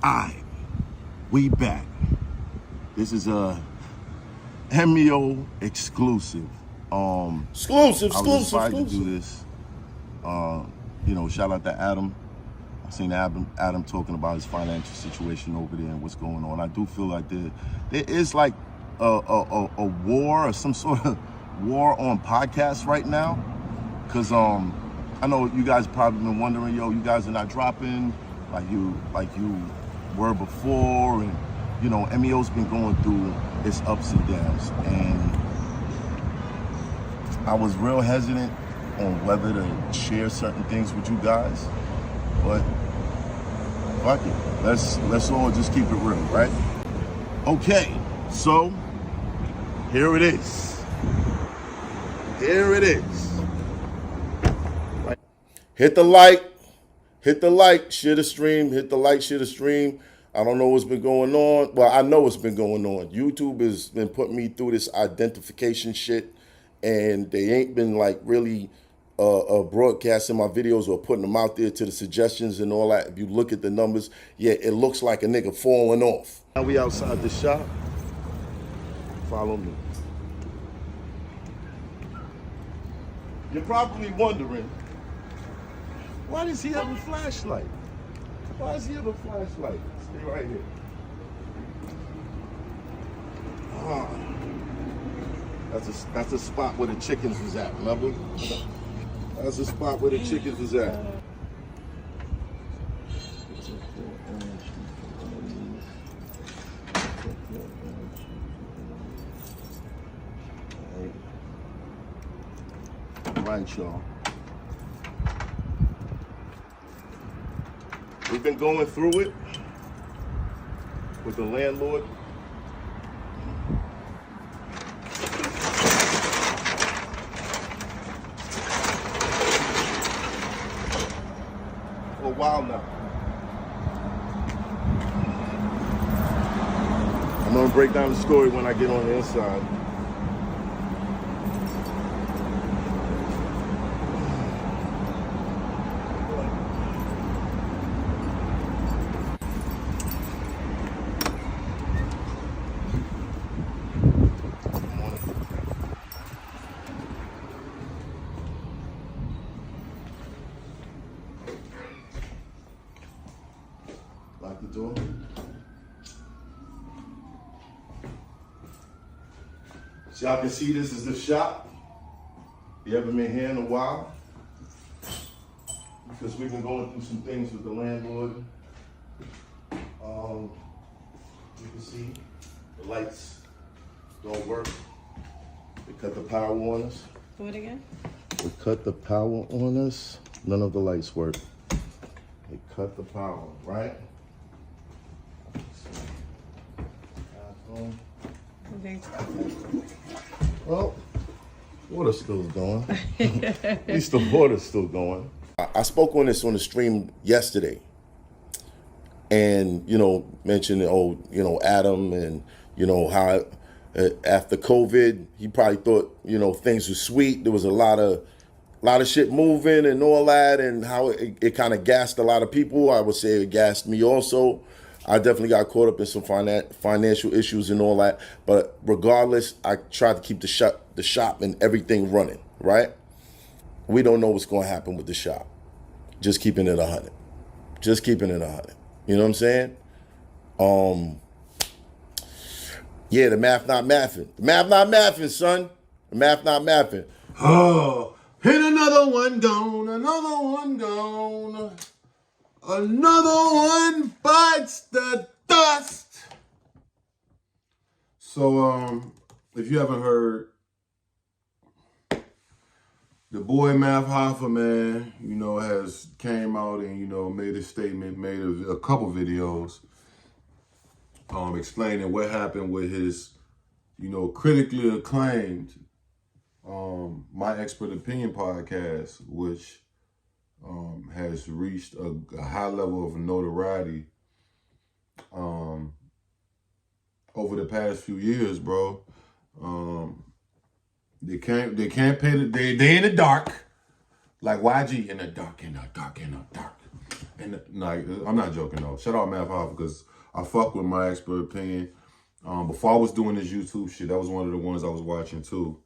Alright, we back. This is a MEO exclusive. Exclusive. I was inspired to do this. Shout out to Adam. I seen Adam talking about his financial situation over there and what's going on. I do feel like there is like a war or some sort of war on podcasts right now. Cause I know you guys probably been wondering, you guys are not dropping like you were before, and MEO's been going through its ups and downs, and I was real hesitant on whether to share certain things with you guys, but fuck it, let's all just keep it real, right? Okay, so here it is. Hit the like, share the stream, hit the like, share the stream. I don't know what's been going on. Well, I know what's been going on. YouTube has been putting me through this identification shit, and they ain't been like really broadcasting my videos or putting them out there to the suggestions and all that. If you look at the numbers, yeah, it looks like a nigga falling off. Now we outside the shop. Follow me. You're probably wondering, why does he have a flashlight? Why does he have a flashlight? Stay right here. That's a spot where the chickens was at, remember? That's the spot where the chickens was at. Right, y'all. We've been going through it with the landlord. For a while now. I'm gonna break down the story when I get on the inside. Lock the door. So y'all can see this is the shop. You haven't been here in a while because we've been going through some things with the landlord. You can see the lights don't work. They cut the power on us. Do it again? They cut the power on us. None of the lights work. They cut the power, right? Well, water's still going. At least the water's still going. I spoke on this on the stream yesterday, and mentioned Adam, and how after COVID he probably thought things were sweet. There was a lot of shit moving and all that, and how it kind of gassed a lot of people. I would say it gassed me also. I definitely got caught up in some financial issues and all that. But regardless, I tried to keep the shop and everything running, right? We don't know what's going to happen with the shop. Just keeping it 100. Just keeping it 100. You know what I'm saying? Yeah, the math not mathing. The math not mathing, son. The math not mathing. Oh, hit another one gone, another one gone. Another one bites the dust. So, if you haven't heard, the boy Math Hoffa, man, has came out and, made a statement, made a couple videos, explaining what happened with his, critically acclaimed, My Expert Opinion podcast, which has reached a high level of notoriety over the past few years, bro. They can't pay they in the dark, like YG in the dark. And like, I'm not joking though. Shout out Math Hoffa because I fuck with my expert opinion. Before I was doing this YouTube shit, that was one of the ones I was watching too.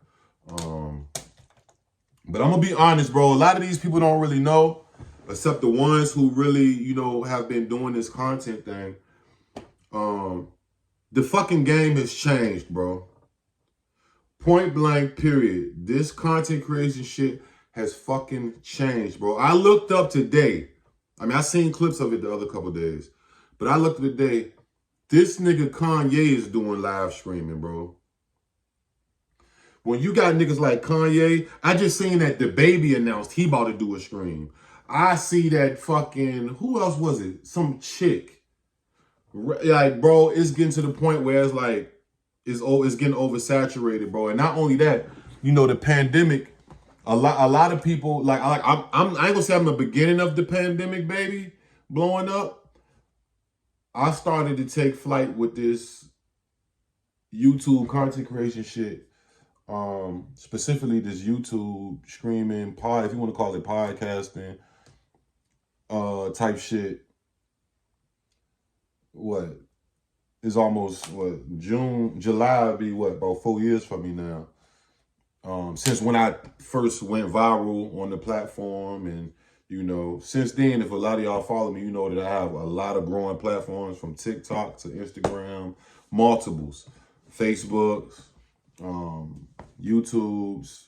But I'm gonna be honest, bro. A lot of these people don't really know, except the ones who really, you know, have been doing this content thing. The fucking game has changed, bro. Point blank, period. This content creation shit has fucking changed, bro. I looked up today. I mean, I seen clips of it the other couple days, but I looked at today. This nigga Kanye is doing live streaming, bro. When you got niggas like Kanye, I just seen that the baby announced he about to do a stream. I see that fucking, who else was it? Some chick. Like, bro, it's getting to the point where it's like, it's getting oversaturated, bro. And not only that, you know, the pandemic, a lot of people, like I ain't gonna say I'm the beginning of the pandemic, baby, blowing up. I started to take flight with this YouTube content creation shit. Specifically this YouTube streaming pod, if you want to call it podcasting, type shit. What? It's almost July will be about 4 years for me now. Since when I first went viral on the platform, and you know, since then, if a lot of y'all follow me, you know that I have a lot of growing platforms from TikTok to Instagram, multiples, Facebooks, YouTubes.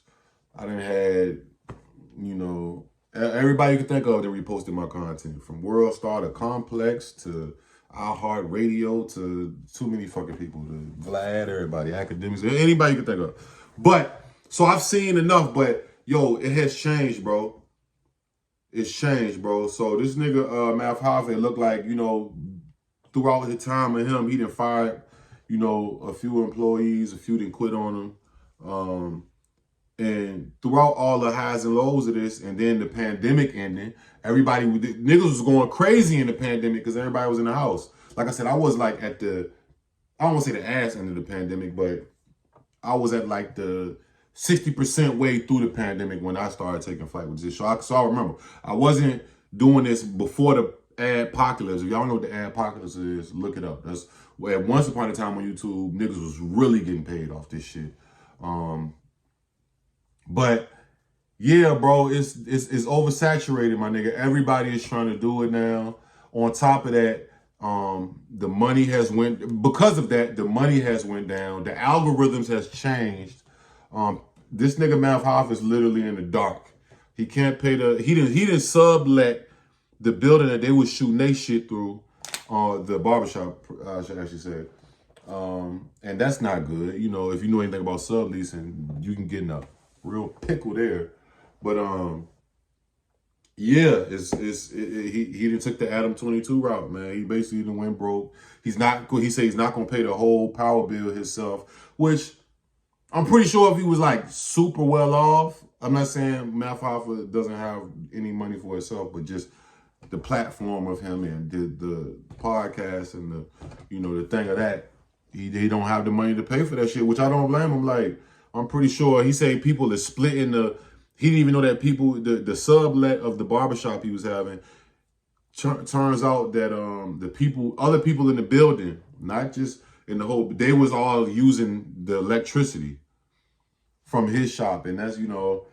I done had, you know, everybody you can think of that reposted my content, from World Star to Complex to iHeartRadio to too many fucking people, to Vlad, everybody, academics, anybody you can think of. But, so I've seen enough, but yo, it has changed, bro. It's changed, bro. So this nigga, Math Hoffa, it looked like, you know, throughout the time of him, he done fired, you know, a few employees, a few didn't quit on him. And throughout all the highs and lows of this, and then the pandemic ending, niggas was going crazy in the pandemic because everybody was in the house. Like I said, I was like at the, I don't want to say the ass end of the pandemic, but I was at like the 60% way through the pandemic when I started taking flight with this show. So I remember, I wasn't doing this before the adpocalypse. If y'all know what the adpocalypse is, look it up. That's where once upon a time on YouTube, niggas was really getting paid off this shit. But yeah, bro, it's oversaturated, my nigga. Everybody is trying to do it now. On top of that, the money has because of that, the money has went down. The algorithms has changed. This nigga Math Hoffa is literally in the dark. He can't pay he didn't sublet the building that they was shooting they shit through, the barbershop, I should actually say. And that's not good. You know, if you know anything about subleasing, you can get in a real pickle there. But yeah, he done took the Adam 22 route, man. He basically done went broke. He said he's not gonna pay the whole power bill himself, which I'm pretty sure if he was like super well off, I'm not saying Math Hoffa doesn't have any money for himself, but just the platform of him and the podcast and the, you know, the thing of that, they don't have the money to pay for that shit, which I don't blame him. Like, I'm pretty sure he said people is splitting he didn't even know that people, the sublet of the barbershop he was having, turns out that other people in the building, not just in the whole, they was all using the electricity from his shop. And that's, you know,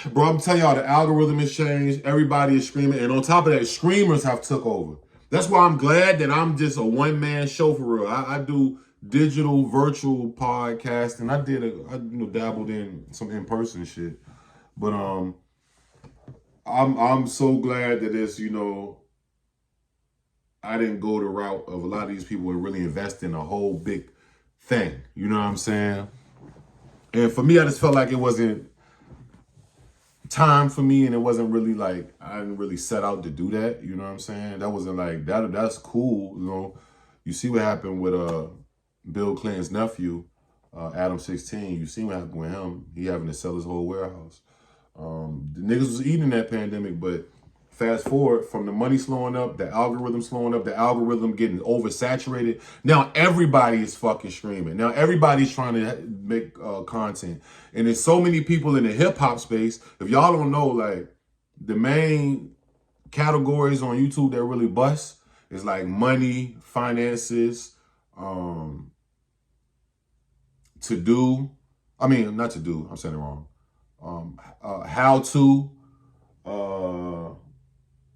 bro, I'm telling y'all, the algorithm has changed. Everybody is screaming. And on top of that, streamers have took over. That's why I'm glad that I'm just a one-man show for real. I do digital, virtual podcasting. I dabbled in some in-person shit. But I'm so glad that it's, you know, I didn't go the route of a lot of these people and really invest in a whole big thing. You know what I'm saying? And for me, I just felt like it wasn't time for me, and it wasn't really like, I didn't really set out to do that. You know what I'm saying? That wasn't like, that's cool. You know, you see what happened with Bill Clinton's nephew, Adam 16. You see what happened with him. He having to sell his whole warehouse. The niggas was eating that pandemic, but fast forward from the money slowing up, the algorithm slowing up, the algorithm getting oversaturated. Now everybody is fucking streaming. Now everybody's trying to make content. And there's so many people in the hip hop space. If y'all don't know, like, the main categories on YouTube that really bust. It's like money, finances, to do. I mean, not to do. I'm saying it wrong. How to,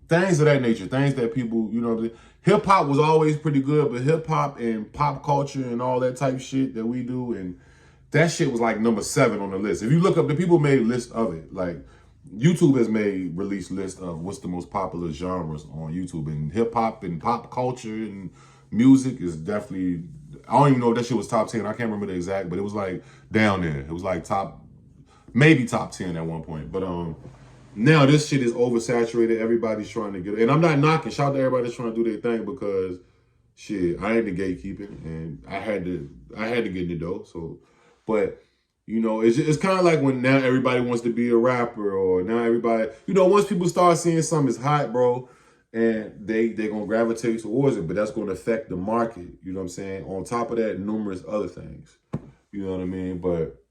things of that nature. Things that people, hip hop was always pretty good, but hip hop and pop culture and all that type shit that we do, and that shit was like number 7 on the list. If you look up, the people made a list of it. Like YouTube has made release list of what's the most popular genres on YouTube, and hip hop and pop culture and music is definitely. I don't even know if that shit was top 10. I can't remember the exact, but it was like down there. It was like maybe top 10 at one point. But now this shit is oversaturated. Everybody's trying to get it, and I'm not knocking. Shout out to everybody that's trying to do their thing, because shit, I ain't the gatekeeping, and I had to get in the dough. So, but it's kind of like when now everybody wants to be a rapper, or now everybody, once people start seeing something is hot, bro, and they gonna gravitate towards it, but that's gonna affect the market. You know what I'm saying? On top of that, numerous other things. You know what I mean? But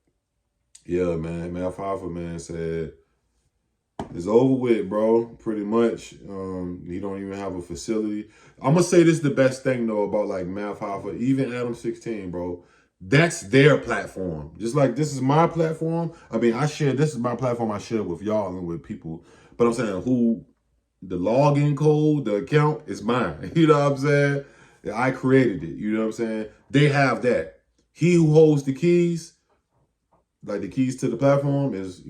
yeah, man, Hoffa, man, said it's over with, bro. Pretty much. He don't even have a facility. I'm gonna say this is the best thing though about like Hoffa, even Adam 16, bro. That's their platform. Just like this is my platform. I mean, this is my platform I share with y'all and with people. But I'm saying the login code, the account is mine. You know what I'm saying? I created it. You know what I'm saying? They have that. He who holds the keys, like the keys to the platform, is,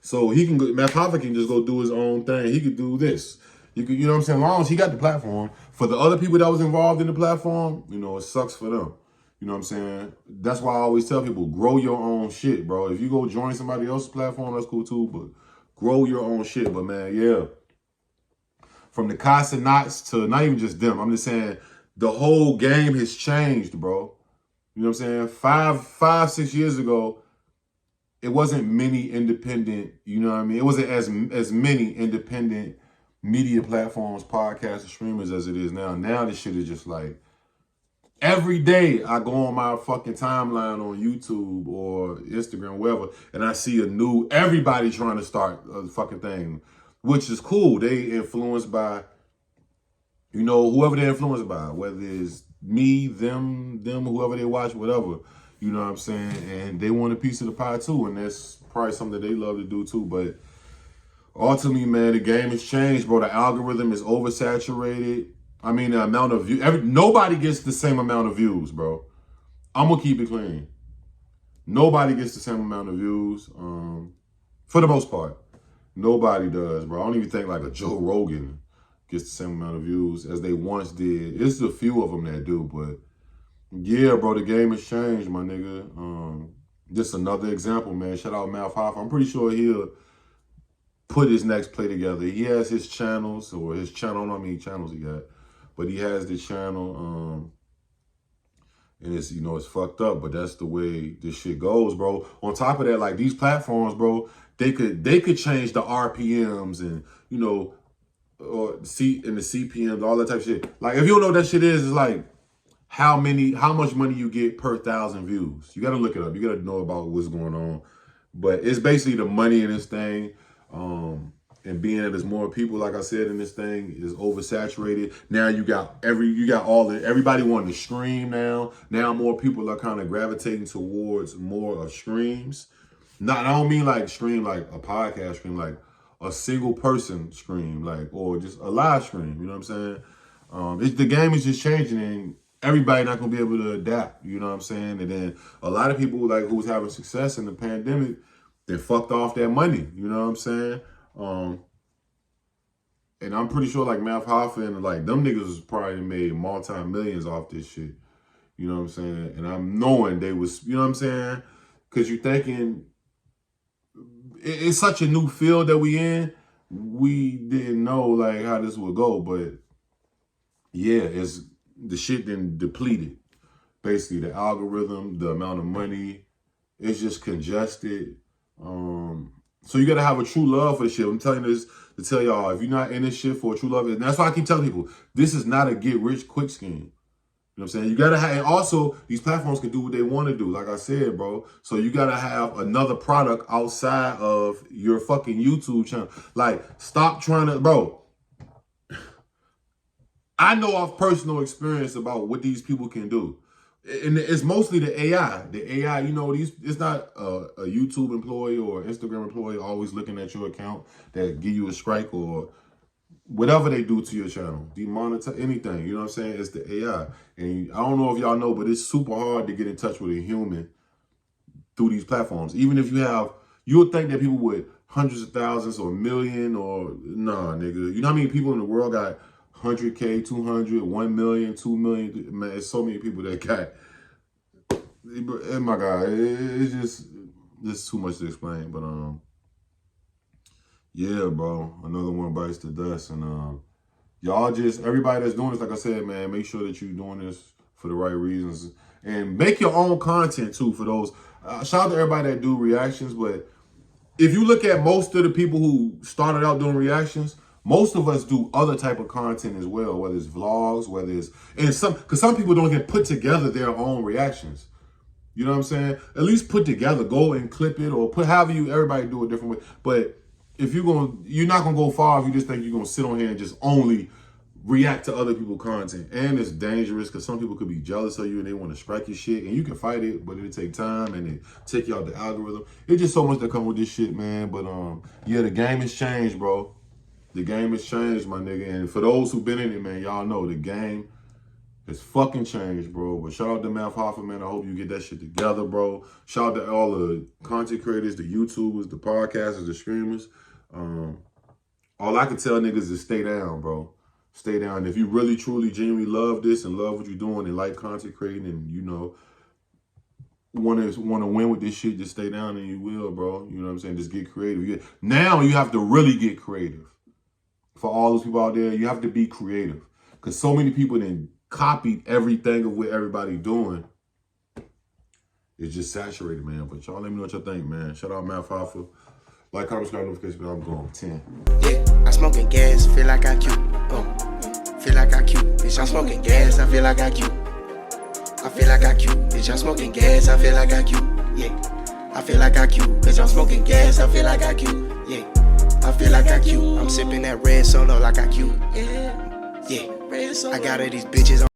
so he can go, Hoffa can just go do his own thing. He could do this. You know what I'm saying? As long as he got the platform. For the other people that was involved in the platform, it sucks for them. You know what I'm saying? That's why I always tell people, grow your own shit, bro. If you go join somebody else's platform, that's cool too, but grow your own shit. But man, yeah. From the Casa Knots to not even just them, I'm just saying the whole game has changed, bro. You know what I'm saying? 6 years ago, it wasn't many independent, you know what I mean? It wasn't as many independent media platforms, podcasts, and streamers as it is now. Now this shit is just like, every day I go on my fucking timeline on YouTube or Instagram, wherever, and I see everybody trying to start a fucking thing, which is cool. They influenced by, whoever they're influenced by, whether it's me, them, whoever they watch, whatever, you know what I'm saying? And they want a piece of the pie too, and that's probably something that they love to do too. But ultimately, man, the game has changed, bro. The algorithm is oversaturated. I mean, the amount of views, nobody gets the same amount of views, bro. I'm going to keep it clean. Nobody gets the same amount of views, for the most part. Nobody does, bro. I don't even think like a Joe Rogan gets the same amount of views as they once did. It's a few of them that do, but yeah, bro, the game has changed, my nigga. Just another example, man. Shout out Hoffa. I'm pretty sure he'll put his next play together. He has his channels, or his channel, I don't know how many channels he got, but he has the channel, and it's, it's fucked up, but that's the way this shit goes, bro. On top of that, like these platforms, bro, they could change the RPMs and, or the CPMs, all that type of shit. Like if you don't know what that shit is, it's like how much money you get per 1,000 views. You got to look it up. You got to know about what's going on. But it's basically the money in this thing. And being that there's more people, like I said, in this thing is oversaturated. Now you got everybody wanting to stream now. Now more people are kind of gravitating towards more of streams. I don't mean like stream like a podcast stream, like a single person stream, like, or just a live stream. You know what I'm saying? The game is just changing, and everybody not gonna be able to adapt. You know what I'm saying? And then a lot of people like who was having success in the pandemic, they fucked off their money. You know what I'm saying? And I'm pretty sure like Hoffa and like them niggas probably made multi-millions off this shit. You know what I'm saying? And I'm knowing they was, you know what I'm saying? Cause you're thinking it's such a new field that we in. We didn't know like how this would go, but yeah, the shit then depleted. Basically the algorithm, the amount of money, it's just congested. So you gotta have a true love for the shit. I'm telling you this to tell y'all, if you're not in this shit for a true love, and that's why I keep telling people, this is not a get rich quick scheme. You know what I'm saying? You gotta have, and also these platforms can do what they want to do, like I said, bro. So you gotta have another product outside of your fucking YouTube channel. Like, stop trying to, bro. I know of personal experience about what these people can do. And it's mostly the AI. The AI, you know, it's not a YouTube employee or Instagram employee always looking at your account that give you a strike or whatever they do to your channel, demonetize anything. You know what I'm saying? It's the AI. And I don't know if y'all know, but it's super hard to get in touch with a human through these platforms. Even if you would think that people with hundreds of thousands or a million or, nah, nigga. You know how many people in the world got 100K, 200, 1 million, 2 million? Man, there's so many people that got, oh my God, it's just too much to explain. But, yeah, bro, another one bites the dust. And y'all just, everybody that's doing this, like I said, man, make sure that you're doing this for the right reasons. And make your own content, too, for those. Shout out to everybody that do reactions, but if you look at most of the people who started out doing reactions, most of us do other type of content as well, whether it's vlogs, whether it's, because some people don't even put together their own reactions. You know what I'm saying? At least put together, go and clip it or put however everybody do it different way. But if you're not gonna go far if you just think you're gonna sit on here and just only react to other people's content. And it's dangerous because some people could be jealous of you and they want to strike your shit, and you can fight it, but it'll take time and it take you out the algorithm. It's just so much that come with this shit, man. But yeah, the game has changed, bro. The game has changed, my nigga. And for those who've been in it, man, y'all know the game has fucking changed, bro. But shout out to Hoffa, man. I hope you get that shit together, bro. Shout out to all the content creators, the YouTubers, the podcasters, the streamers. All I can tell niggas is stay down, bro. Stay down. If you really, truly, genuinely love this and love what you're doing and like content creating and, you know, want to win with this shit, just stay down and you will, bro. You know what I'm saying? Just get creative. Now you have to really get creative. For all those people out there, you have to be creative. Because so many people then copied everything of what everybody doing. It's just saturated, man. But y'all let me know what y'all think, man. Shout out Hoffa. Like, comment, subscribe, notification, I'm going 10. Yeah, I'm smoking gas, feel like I cute. Feel like I cute. Bitch, I'm smoking gas, I feel like I cute. I feel like I cute. Bitch, I'm smoking gas, I feel like I cute. Yeah, I feel like I cute. Bitch, I'm smoking gas, I feel like I cute. Yeah, I feel like I cute. I'm sipping that red solo like I cute. Yeah, I got all these bitches on.